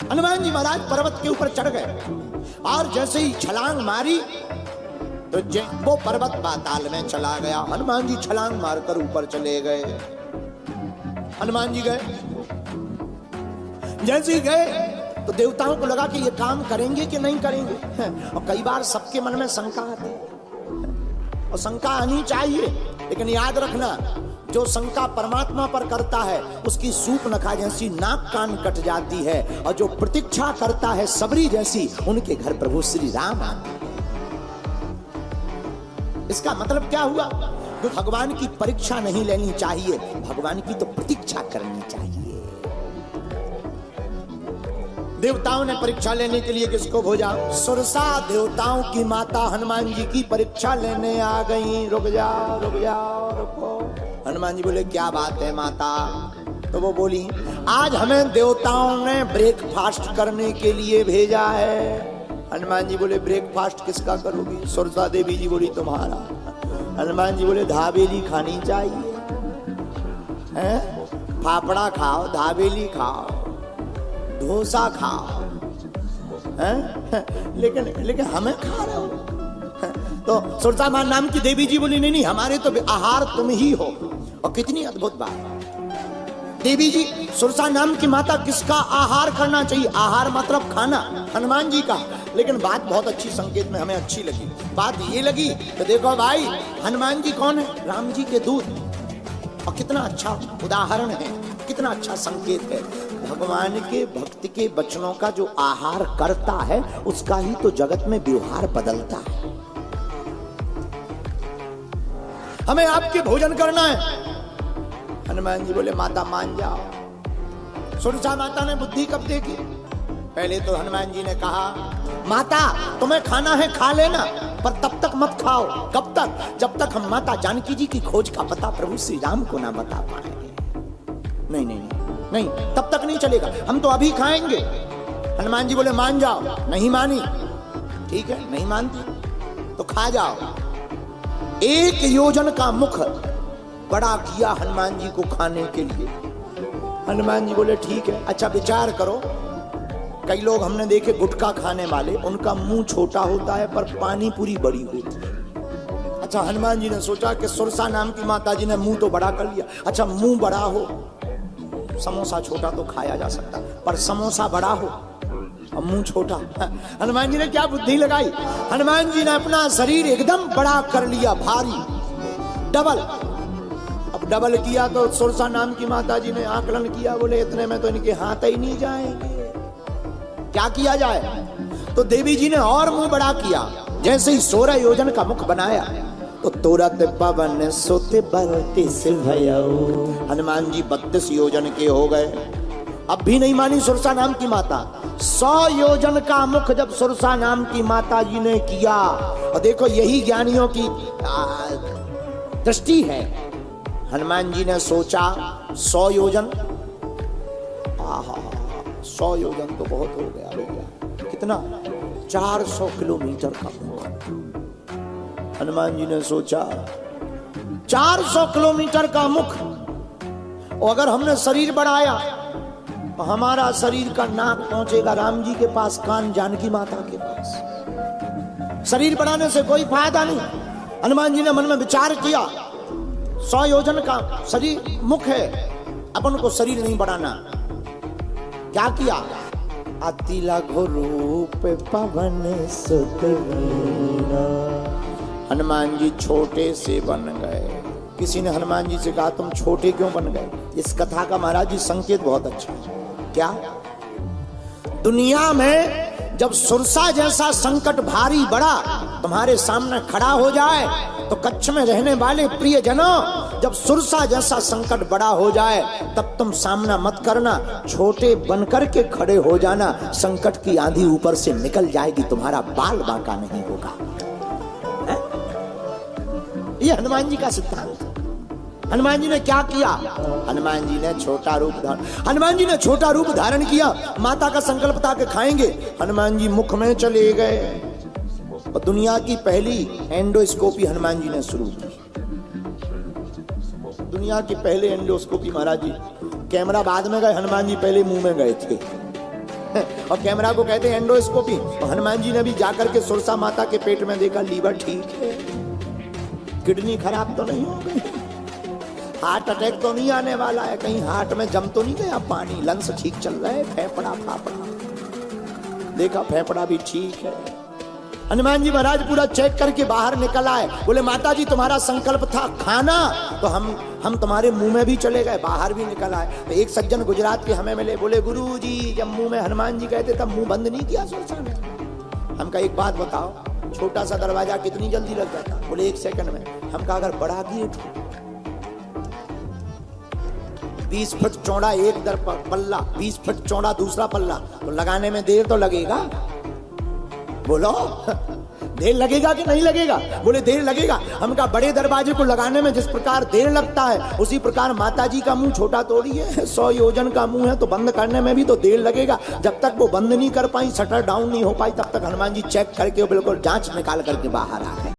हनुमान जी महाराज पर्वत के ऊपर चढ़ गए और जैसे ही छलांग मारी तो वो पर्वत पाताल में चला गया। हनुमान जी छलांग मारकर ऊपर चले गए। हनुमान जी गए, जैसे ही गए तो देवताओं को लगा कि ये काम करेंगे कि नहीं करेंगे। और कई बार सबके मन में शंका आती है और शंका आनी चाहिए, लेकिन याद रखना जो शंका परमात्मा पर करता है उसकी सूप नखा जैसी नाक कान कट जाती है, और जो प्रतीक्षा करता है सबरी जैसी उनके घर प्रभु श्री राम आते हैं। इसका मतलब क्या हुआ? तो भगवान की परीक्षा नहीं लेनी चाहिए, भगवान की तो प्रतीक्षा करनी चाहिए। देवताओं ने परीक्षा लेने के लिए किसको भेजा? सुरसा देवताओं की माता हनुमान जी की परीक्षा लेने आ गई। रुक जाओ रुक जाओ रुको। हनुमान जी बोले क्या बात है माता? तो वो बोली आज हमें देवताओं ने ब्रेकफास्ट करने के लिए भेजा है। हनुमान जी बोले ब्रेकफास्ट किसका करोगी? सुरसा देवी जी बोली तुम्हारा। हनुमान जी बोले दाबेली खानी चाहिए, हैं? फाफड़ा खाओ, दाबेली खाओ, डोसा खाओ, हैं? लेकिन हमें खा रहे हो। तो सुरसा मां नाम की देवी जी बोली नहीं हमारे तो आहार तुम ही हो। और कितनी अद्भुत बात। देवी जी सुरसा नाम की माता किसका आहार करना चाहिए? आहार मतलब खाना, हनुमान जी का। लेकिन बात बहुत अच्छी संकेत में हमें अच्छी लगी। बात ये लगी तो देखो भाई हनुमान जी कौन है? राम जी के दूत। और कितना अच्छा उदाहरण है, कितना अच्छा संकेत है। भगवान के भक्त के वचनों का जो आहार करता है उसका ही तो जगत में व्यवहार बदलता है। हमें आपके भोजन करना है। हनुमान जी बोले माता मान जाओ। सुरसा माता ने बुद्धि कब देखी? पहले तो हनुमान जी ने कहा माता तुम्हें खाना है खा लेना, पर तब तक मत खाओ। कब तक? जब तक हम माता जानकी जी की खोज का पता प्रभु श्री राम को ना बता पाएंगे। नहीं नहीं नहीं, तब तक नहीं चलेगा, हम तो अभी खाएंगे। हनुमान जी बोले मान जाओ। नहीं मानी। ठीक है नहीं मानती तो खा जाओ। 1 योजन का मुख बड़ा किया हनुमान जी को खाने के लिए। हनुमान जी बोले ठीक है। अच्छा विचार करो, कई लोग हमने देखे गुटखा खाने वाले, उनका मुंह छोटा होता है पर पानी पूरी बड़ी होती है। अच्छा हनुमान जी ने सोचा कि सुरसा नाम की माता जी ने मुंह तो बड़ा कर लिया। अच्छा मुंह बड़ा हो, समोसा छोटा तो खाया जा सकता, पर समोसा बड़ा हो और मुंह छोटा। हनुमान जी ने क्या बुद्धि लगाई? हनुमान जी ने अपना शरीर एकदम बड़ा कर लिया, भारी, डबल। अब डबल किया तो सुरसा नाम की माता जी ने आकलन किया, बोले इतने में तो इनके हाथ ही नहीं जाएंगे, क्या किया जाए? तो देवी जी ने और मुंह बड़ा किया। जैसे ही 16 योजन का मुख बनाया तो तुरंत पवन सुत बत्तीस भयऊ। हनुमान जी 32 योजन के हो गए। अब भी नहीं मानी सुरसा नाम की माता। 100 योजन का मुख जब सुरसा नाम की माता जी ने किया, और देखो यही ज्ञानियों की दृष्टि है। हनुमान जी ने सोचा 100 योजन, 100 योजन तो बहुत हो गया भैया। कितना? 400 किलोमीटर का मुख। हनुमान जी ने सोचा 400 किलोमीटर का मुख, और अगर हमने शरीर बढ़ाया तो हमारा शरीर का नाक पहुंचेगा राम जी के पास, कान जानकी माता के पास। शरीर बढ़ाने से कोई फायदा नहीं। हनुमान जी ने मन में विचार किया 100 योजन का शरीर मुख है, अपन को शरीर नहीं बढ़ाना। क्या किया? अति लघु रूप पवन सुत वीरा। हनुमान जी छोटे से बन गए। किसी ने हनुमान जी से कहा तुम छोटे क्यों बन गए? इस कथा का महाराज जी संकेत बहुत अच्छा है। क्या? दुनिया में जब सुरसा जैसा संकट भारी बड़ा तुम्हारे सामने खड़ा हो जाए तो कच्छ में रहने वाले प्रिय जनों, जब सुरसा जैसा संकट बड़ा हो जाए तब तुम सामना मत करना, छोटे बनकर के खड़े हो जाना। संकट की आंधी ऊपर से निकल जाएगी, तुम्हारा बाल बांका नहीं होगा। ये हनुमान जी का सिद्धांत। हनुमान जी ने क्या किया? हनुमान जी ने छोटा रूप धारण किया। माता का संकल्प था कि खाएंगे। हनुमान जी मुख में चले गए और दुनिया की पहली एंडोस्कोपी हनुमान जी ने शुरू की। दुनिया की पहले एंडोस्कोपी महाराज जी। कैमरा बाद में गए, हनुमान जी पहले मुंह में गए थे। और कैमरा को कहते हैं एंडोस्कोपी। और हनुमान जी ने भी जाकर के सुरसा माता के पेट में देखा, लीवर ठीक है, किडनी खराब तो नहीं हो गई, हार्ट अटैक तो नहीं आने वाला है, कहीं हार्ट में जम तो नहीं गया पानी, लंग्स ठीक चल रहे, फेफड़ा फाफड़ा, देखा फेफड़ा भी ठीक है। हनुमान जी महाराज पूरा चेक करके बाहर निकल आए। बोले माता जी तुम्हारा संकल्प था खाना, तो हम तुम्हारे मुंह में भी चले गए, बाहर भी निकल आए। तो एक सज्जन गुजरात के हमें मिले, बोले गुरु जी जब मुंह में हनुमान जी कहते तब मुंह बंद नहीं किया सुरसा ने। हम कहा एक बात बताओ, छोटा सा दरवाजा कितनी जल्दी लग जाता? बोले 1 सेकंड में। हम कहा अगर बड़ा गेट हो 20 फुट चौड़ा एक पल्ला, 20 फुट चौड़ा दूसरा पल्ला, तो लगाने में देर तो लगेगा। बोलो देर लगेगा कि नहीं लगेगा? बोले देर लगेगा। हम कहा बड़े दरवाजे को लगाने में जिस प्रकार देर लगता है उसी प्रकार माता जी का मुंह छोटा थोड़ी है, 100 योजन का मुंह है, तो बंद करने में भी तो देर लगेगा। जब तक वो बंद नहीं कर पाई, शटर डाउन नहीं हो पाई, तब तक हनुमान जी चेक करके बिल्कुल जांच निकाल करके बाहर आ गए।